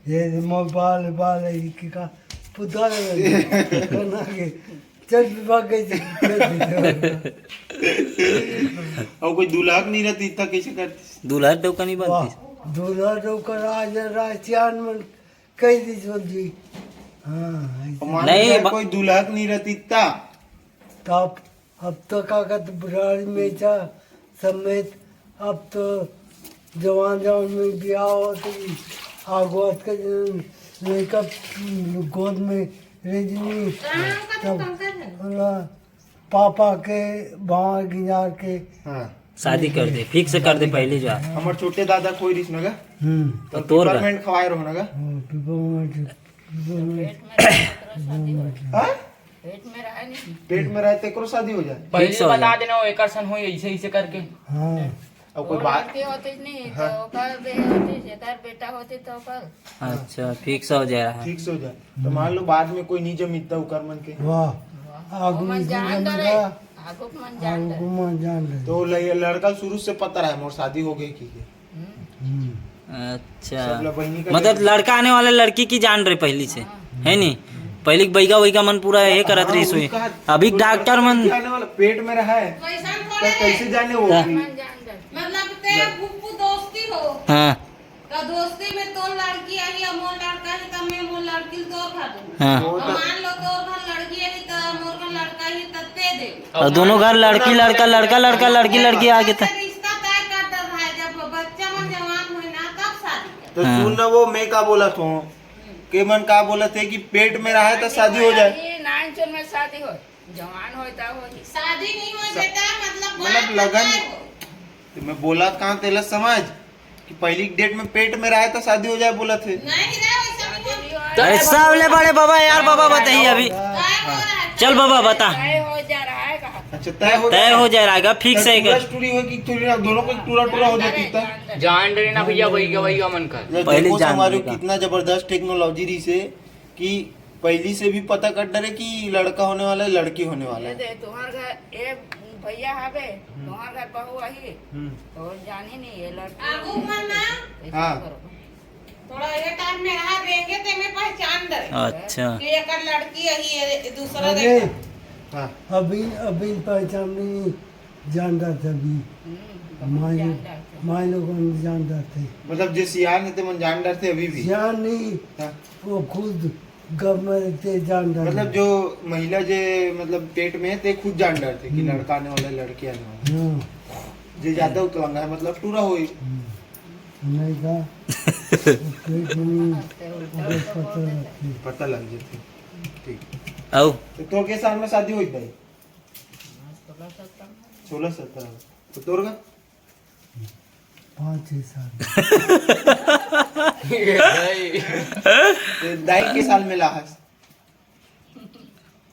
ये मोबाइल बाल का पुता करना के चल भाग गई। और कोई दुल्हन नहीं रहती इतना कैसे करती? दूल्हा डोका नहीं बनती। दूल्हा डोकर आज राशियान में कई दी बनती। हाँ नहीं, कोई दुल्हन नहीं रहती इतना। तब अब तो काकत बुढ़ारी में जा समेत अब तो जवान जवान में ब्याह होती आगोत के लड़का गोद में रजनी तब पापा के भाव गिजार के हाँ शादी कर दे, फिक्स कर दे पहले जा। हमारे छोटे दादा कोई रिश्त नगा तो तोर पेमेंट खवाए रहो नगा। पेट में रहते करो शादी हो जाए। पहले बता देना वो एकर सन होई ऐसे ऐसे करके। हाँ अब कोई बात होते नहीं तो ओकर बे होते जेकर बेटा होते तो ओकर अच्छा फिक्स हो जा रहा है। ठीक से हो जाए तो मान लो बाद में कोई नहीं जमीता कर मन के वाह आगू मन जान डरे आगो मन जान डरे मन जान रहे। तो लड़का शुरू से पता रहा मोर शादी हो गई की अच्छा सब लोग बहनी का मतलब लड़का आने वाले लड़की की जान रहे पहली से है नहीं? पहले बैगा वैगा मन पूरा ये करत रही सुई। अभी डॉक्टर मन आने वाला पेट में रहा है तो कैसे जाने वो मन जान डरे मतलब ते बुप्पू दोस्ती हो हाँ तो दोस्ती में तो लड़की आई और मोर लड़का है तो मैं मोर लड़की तो खा दूं। हाँ वो तो तो मान लो तो घर लड़की है तो मोर का लड़का है तो ते दे और दोनों घर लड़की लड़का लड़का लड़का लड़की लड़की आगे था। रिश्ता तय कर रहा है जब बच्चा मन जवान हुई ना तब शादी तो सुन ना वो मैं का बोला था के मन का बोला थे कि पेट में रहा है तो शादी हो जाए। ये नाइन चोर में शादी हो जवान हो तब हो शादी नहीं हो बेटा मतलब मतलब लगन तो मैं बोला कहाँ तेला समझ कि पहली डेट में पेट में रहा है तो शादी हो जाए बोला थे। नहीं रे वैसा नहीं हो ऐसा वाले बड़े बाबा यार बाबा बताइए अभी। तय हो रहा है। चल बाबा बता। तय हो जा रहा है कहा अच्छा तय तय हो जाएगा फिक्स है कर। स्टोरी हो कि थोड़ी दोनों को टूरा टूरा हो जाती था। जान डरे ना भैया वही का मन कर। पहले देखो जान हमारी लेगा। कितना जबरदस्त टेक्नोलॉजी रही से कि पहली से भी पता कर डरे कि लड़का होने वाला है लड़की होने वाला है। दे तुम्हार घर ए भैया हवे तुम्हार घर बहू आई और जानी नहीं ये लड़की आगू मन ना हाँ। थोड़ा ये टाइम में रहा देंगे तो मैं पहचान डरे अच्छा कि एक लड़की है दूसरा अरे देखा हाँ अभी अभी पहचान नहीं जान रहा था अभी माई लोगों ने जान रहा थे मतलब जो सियान थे मन जान डर थे अभी भी। जान नहीं हाँ। वो खुद गवर्नमेंट थे जान रहा मतलब जो महिला जे मतलब पेट में है ते खुद जान डर थे कि लड़का आने वाला है लड़की आने वाला है। हाँ जे ज्यादा उतलंगा है मतलब टूरा हुई नहीं था पेट में पता रखी पता लग जाती। ठीक आओ तो तोर के साल में शादी हुई भाई 16-17 तो तोर का 5-6 साल तो दाई के साल में लाहस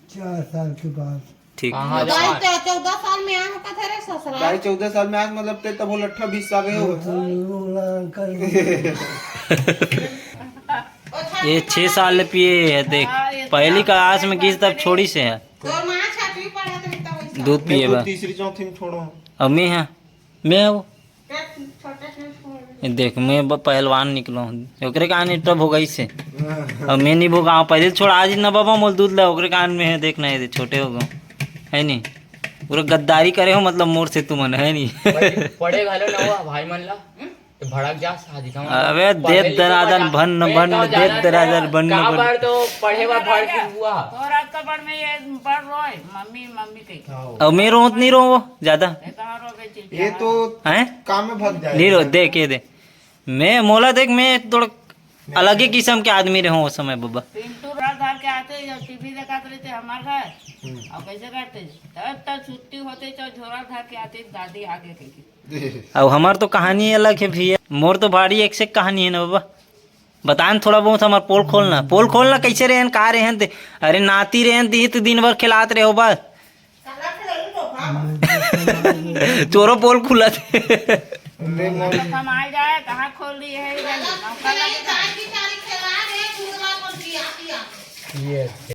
4 साल के बाद ठीक हाँ दाई जवान तो 14 साल में आया का थे रे ससुराल दाई 14 साल में आज मतलब ते तब वो 18-20 साल के हो तो लोग कर ये 6 साल पिए है देख। पहली का आस में किस तब छोड़ी से है और मां छठवीं पढ़ा थे तब वैसा दूध पिए बा। तीसरी चौथी में छोड़ो अब मैं है मैं वो छोटे से ये देख मैं पहलवान निकलो ओकरे कान टब हो गई से अब मैं नहीं भोगा पहले छोड़ आज ना बाबा मोल दूध ला ओकरे कान में है देखना है छोटे हो गए है नहीं पूरा गद्दारी करे हो मतलब मोर से तू मन है नहीं। पढ़े घालो ना हुआ भाई मन ला भड़क जा शादी का अबे देव दरादन भन भन देव दरादन बन का बार तो पढ़े बा भड़ के हुआ और आपका बड़ में ये बड़ रोए मम्मी मम्मी कही अब मैं रोत नहीं रो ज्यादा कहाँ रोगे चीज ये तो हैं काम में भाग जाए नहीं रो देख ये दे मैं मोला देख मैं थोड़ा अलग ही किस्म के आदमी रहे हूँ उस समय बाबा। पिंटू रात धार के आते जब टीवी दिखाते रहते हमारे घर और कैसे करते तब छुट्टी होते तो झोरा धार के आते दादी आगे कही अब हमार तो कहानी अलग है भैया मोर तो भारी एक से कहानी है ना बाबा। बताएं थोड़ा बहुत हमार पोल खोलना कैसे रहें कहा रहें ते अरे नाती रहें दी तो दिन भर खिलाते रहे हो बस चोरो पोल खुला थे कमाई जाए कहाँ खोल रही है की तारीख से आ रहे पूरा पर दिया